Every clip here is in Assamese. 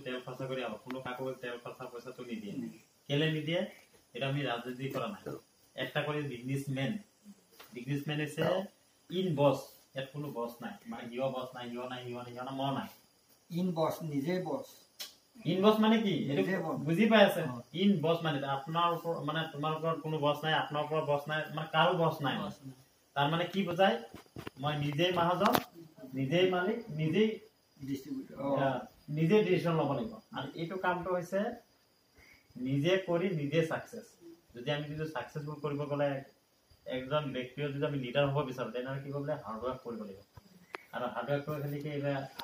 তেল খৰচা কৰি কোনো কাকো তেল খৰচা পইচাটো নিদিয়ে কেলে নিদিয়ে এটা আমি ৰাজনীতি কৰা নাই একটা কৰি বিজনেসম্যান হৈছে ইন বস ইয়াত কোনো বস নাই মানে ইয় বস নাই ইয় নাই ইয় নাই ইয় না মই নাই ইন বস নিজে বস ইন বস মানে কি এটো বুজি পাই আছে ইন বস মানে আপোনাৰ ওপৰ মানে তোমাৰ ওপৰত কোনো বস নাই আপোনাৰ ওপৰত বস নাই মানে কাৰো বস নাই তাৰ মানে কি বুজায় মই নিজেই মহাজন নিজেই মালিক নিজেই ডিস্ট্ৰিবিউটৰ নিজে ডিসিশন লব লাগিব আৰু এইটো কামটো হৈছে নিজে কৰি নিজে সাকসেস যদি আমি যদি সাকসেসফুল কৰিব গলে একজন ব্যক্তি যদি আমি লিডাৰ হ'ব বিচাৰো তেনে কি কৰিব হাৰ্ড ওয়াৰ্ক কৰিব লাগিব আৰু হাৰ্ড ওয়াৰ্ক কৰি খালি কি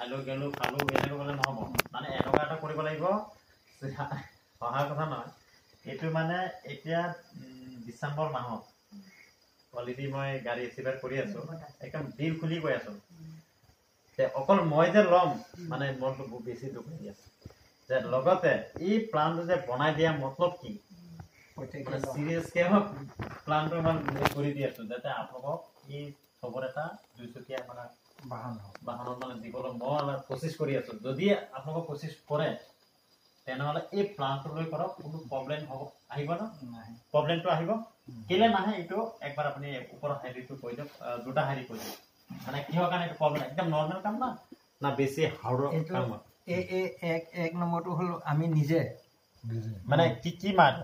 আলো গেলো খালো এনেকৈ গলে নহব মানে এনেকুৱা এটা কৰিব লাগিব সহায় কথা নহয় এইটো মানে এতিয়া ডিসেম্বৰ মাহত অলৰেডি মই গাড়ী এক্সিডেন্ট কৰি আছো একদম ডিল খুলি গৈ আছো তে অকল মই যে লম মানে মনটো বেছি দুখ লাগি আছে যে লগতে এই প্লানটো যে বনাই দিয়া মতলব কি মানে সিরিয়াস কে হক প্লানটো মান কৰি দি আছো যাতে আপোনাক এই খবৰ এটা দুইচকীয়া মানে বাহনত মানে দিবলৈ মই কোশিশ কৰি আছো যদি আপোনাক কোশিশ কৰে তেনেহলে এই প্লানটো লৈ কৰক কোনো প্ৰবলেম হ'ব আহিব না প্ৰবলেমটো আহিব কেলে নাহে এইটো একবাৰ আপুনি ওপৰ হাইৰিটো কৈ দিয়ক দুটা হাইৰি কৈ দিয়ক মানে কিহৰ কাৰণে এইটো প্ৰবলেম একদম নৰমাল কাম না না বেছি হাৰ্ড কাম এক নম্বৰটো হল আমি নিজে মানে কি মাহ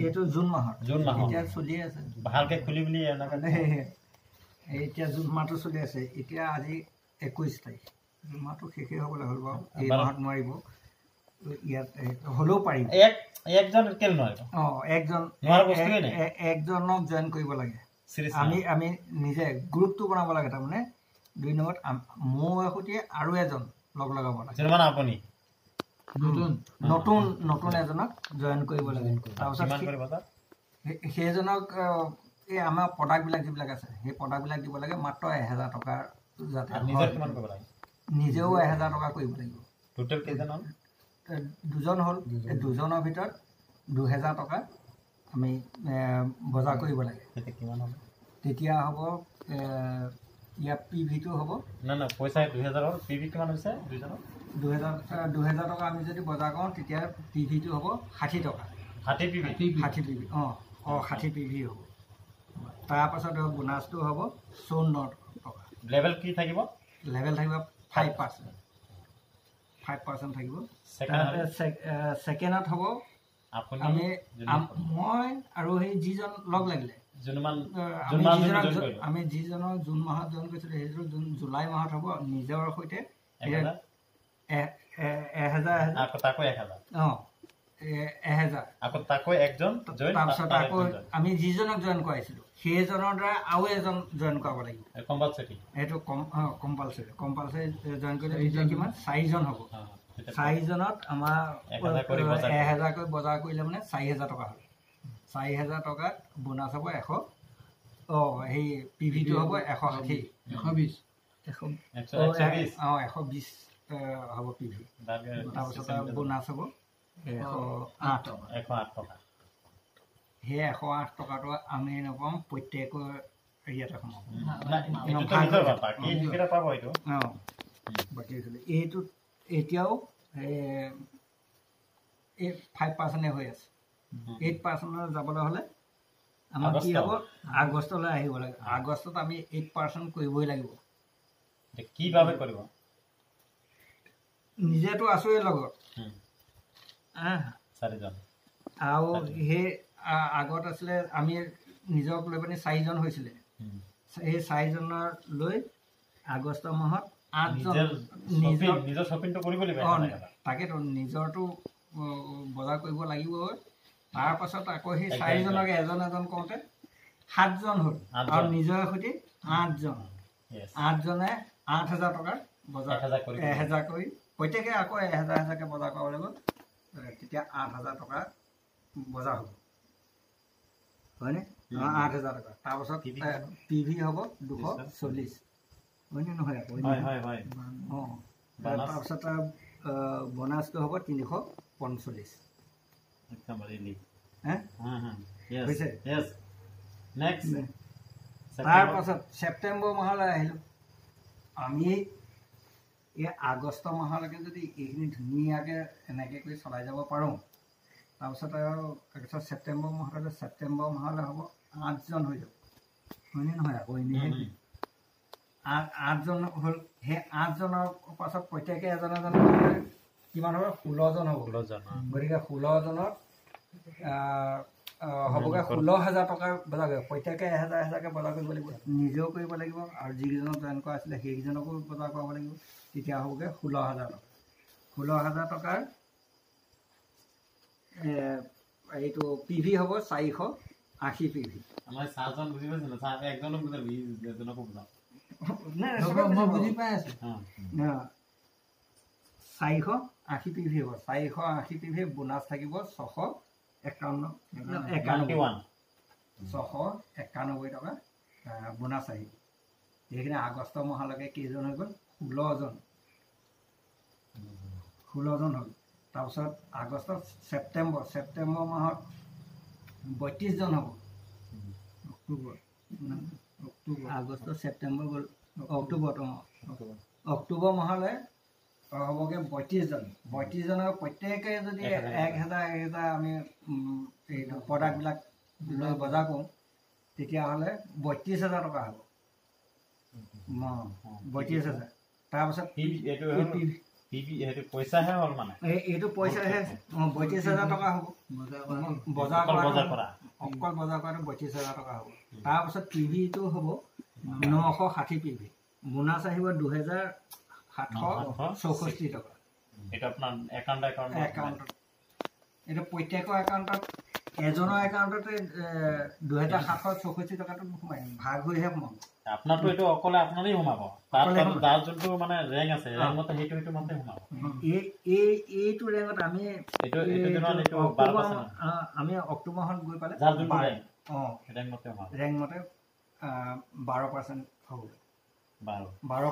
এইটো জুন মাহত এতিয়া চলি আছে ভালকে খুলি বুলি এতিয়া জুন মাহটো চলি আছে এতিয়া আজি 21 তাৰিখ জুন মাহটো শেষে হ'বলৈ হ'ল বাৰু এই মাহত নোৱাৰিব ইয়াত হলেও পাৰিব একজন কেল নোৱাৰিব একজনক জয়েন কৰিব লাগে আমি নিজে গ্ৰুপটো বনাব লাগে তাৰমানে 2 নম্বৰত মোৰ সৈতে আৰু এজন লগ লগাব লাগে মানে আপুনি নতুন এজনক জয়েন কৰিব লাগে তাৰপিছত সেইজনক এই আমাৰ প্ৰডাক্ট বিলাক যিবিলাক আছে সেই প্ৰডাক্ট বিলাক দিব লাগে মাত্ৰ 1000 টকা যাতে নিজেও 1000 টকা কৰিব লাগিব টোটাল কেইজন হ'ল দুজন হ'ল এই দুজনৰ ভিতৰত 2000 টকা আমি বজাৰ কৰিব লাগে কিমান হ'ব তেতিয়া হ'ব ইয়া পিভিটো হ'ব না পইচা 2000 হ'ল পিভি কিমান হৈছে 2000 টকা আমি যদি বজাৰ কৰোঁ তেতিয়া পিভিটো হ'ব 60 টকা 60 পিভি 60 পিভি হ'ব তাৰ পাছত বোনাছটো হ'ব 54 টকা লেভেল কি থাকিব লেভেল থাকিব 5% থাকিব সেকেন্ডত হ'ব আমি মই আৰু সেই যিজন লগ লাগিলে আমি যিজনৰ জুন মাহত জয়েন কৰিছিলোঁ সেইজন জুলাই মাহত হ'ব নিজৰ সৈতে 1000 আমি যিজনক জয়েন কৰাইছিলোঁ সেইজনৰ দ্বাৰা আৰু এজন জয়েন কৰাব লাগিব সেইটো কম্পালচৰি জয়েন কৰিলে কিমান 4জন হ'ব 4জনত আমাৰ 1000 কৈ বজাৰ কৰিলে মানে 4000 টকা হ'ল 4000 টকাত বোনাছ হ'ব 100 সেই পিভিটো হ'ব 120 হ'ব পিভি তাৰপিছত বোনাছ হ'ব 108 টকা সেই 108 টকাটো আমি নাপাম প্ৰত্যেকৰ ইয়াতে সোমাব বাকী এইটো এতিয়াও 5% হৈ আছে 8% যাবলৈ হ'লে আমাৰ কি হ'ব আগষ্টলৈ আহিব লাগে আগষ্টত আমি 8% কৰিবই লাগিব কিভাৱে কৰিব নিজেতো আছোই লগত আৰু সেই আগত আছিলে আমি নিজক লৈ পিনে 4জন হৈছিলে সেই 4জনৰ লৈ আগষ্ট মাহত 8জন নিজৰ শ্বপিংটো কৰিব লাগিব তাকেতো নিজৰটো বজাৰ কৰিব লাগিব তাৰ পাছত আকৌ সেই 4জনক এজন কৰোঁতে 7জন হ'ল আৰু নিজৰ সৈতে 8জনে 8000 টকাৰ বজাৰ 1000 কৰি প্ৰত্যেকে আকৌ 1000কে বজাৰ কৰিব লাগিব তেতিয়া 8000 টকা বজাৰ হ'ব হয়নে 8000 টকা তাৰপাছত পিভি হ'ব 240 হয়নে নহয় তাৰপাছত বোনাছটো হ'ব 345 তাৰ পাছত ছেপ্টেম্বৰ মাহলৈ আহিলোঁ আমি এই আগষ্ট মাহলৈকে যদি এইখিনি ধুনীয়াকৈ এনেকৈ কৰি চলাই যাব পাৰোঁ, তাৰপিছত আৰু তাৰপিছত ছেপ্টেম্বৰ মাহলৈ হ'ব 8 জন হৈ যাব, হয়নে নহয়? আকৌ এনেই 8 জন হ'ল। সেই 8 জনৰ পাছত প্ৰত্যেকে এজন কিমান হ'ব? 16 জন হ'ব। গতিকে 16 জনত হ'বগৈ 16,000 টকাৰ বজাৰ কৰিব। প্ৰত্যেকে 1,000 বজাৰ কৰিব লাগিব, নিজেও কৰিব লাগিব, আৰু যিকেইজনক জইন কৰা আছিলে সেইকেইজনকো বজাৰ কৰাব লাগিব। তেতিয়া হ'বগৈ 16,000 টকা। 16,000 টকাৰ এইটো PV হ'ব 480 PV। আমাৰ 4জন বুজি পাইছে না? একজনক বুজাব, এজনকো বুজাব। মই বুজি পাই আছোঁ। 480 PV হ'ব। 480 PV বোনাছ থাকিব 691 টকা বোনাছ আহিব। সেইখিনি আগষ্ট মাহলৈকে কেইজন হৈ গ'ল? 16 জন হ'ল। তাৰপিছত ছেপ্টেম্বৰ মাহত 32 জন হ'ব। আগষ্ট ছেপ্টেম্বৰ গ'ল, অক্টোবৰ মাহলৈ হ'বগৈ 32 জন। 32 জনৰ প্ৰত্যেকে যদি 1,000 আমি এইটো প্ৰডাক্টবিলাক লৈ বজাৰ কৰোঁ, তেতিয়াহ'লে 32,000 টকা হ'ব। 32,000। তাৰপিছত পইচাহে হ'ল মানে এইটো পইচাহে 32,000 টকা হ'ব। বজাৰ কৰা অকল বজাৰ কৰাটো 32,000 টকা হ'ব। তাৰপিছত PVটো হ'ব 960 PV। বোনাছ আহিব 2,764 টকা। এটা আপোনাৰ একাউণ্টত এইটো প্ৰত্যেকৰ একাউণ্টত, এজনৰ একাউণ্টতে 2,764 টকাটো সোমাই, ভাগ হৈহে সোমাব। আপোনাৰতো এইটো অকলে আপোনাৰেই সোমাব। তাৰ যোনটো মানে ৰেংক আছে, ৰেংক মতে সেইটো মতে সোমাব। এইটো ৰেংকত আমি অক্টোবৰ মাহত গৈ পালে ৰেংক মতে 12% হ'ব। 12